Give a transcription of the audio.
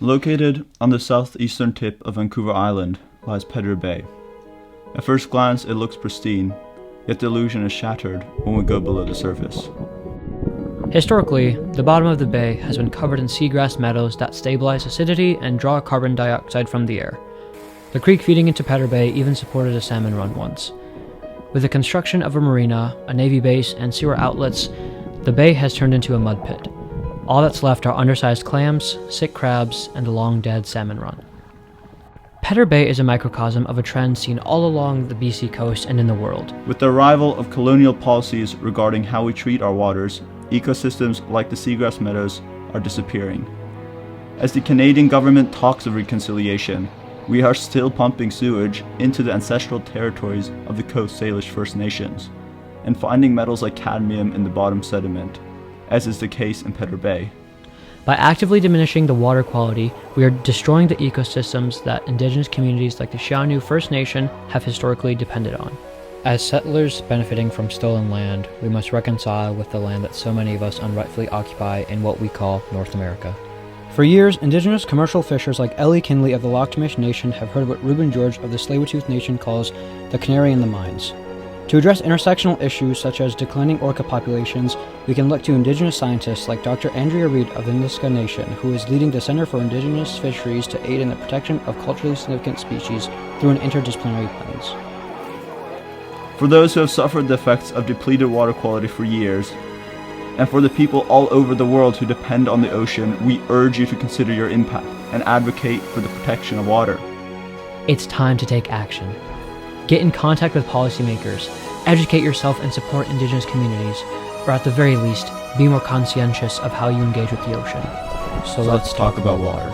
Located on the southeastern tip of Vancouver Island lies Pedder Bay. At first glance it looks pristine, yet the illusion is shattered when we go below the surface. Historically, the bottom of the bay has been covered in seagrass meadows that stabilize acidity and draw carbon dioxide from the air. The creek feeding into Pedder Bay even supported a salmon run once. With the construction of a marina, a navy base, and sewer outlets, the bay has turned into a mud pit. All that's left are undersized clams, sick crabs, and a long-dead salmon run. Pedder Bay is a microcosm of a trend seen all along the BC coast and in the world. With the arrival of colonial policies regarding how we treat our waters, ecosystems like the seagrass meadows are disappearing. As the Canadian government talks of reconciliation, we are still pumping sewage into the ancestral territories of the Coast Salish First Nations, and finding metals like cadmium in the bottom sediment, as is the case in Pedder Bay. By actively diminishing the water quality, we are destroying the ecosystems that Indigenous communities like the Scia'new First Nation have historically depended on. As settlers benefiting from stolen land, we must reconcile with the land that so many of us unrightfully occupy in what we call North America. For years, Indigenous commercial fishers like Ellie Kinley of the Lochmish Nation have heard what Reuben George of the Tsleil-Waututh Nation calls the canary in the mines. To address intersectional issues such as declining orca populations, we can look to Indigenous scientists like Dr. Andrea Reed of the Nisga'a Nation, who is leading the Center for Indigenous Fisheries to aid in the protection of culturally significant species through an interdisciplinary lens. For those who have suffered the effects of depleted water quality for years, and for the people all over the world who depend on the ocean, we urge you to consider your impact and advocate for the protection of water. It's time to take action. Get in contact with policymakers, educate yourself and support Indigenous communities, or at the very least, be more conscientious of how you engage with the ocean. So let's talk about water.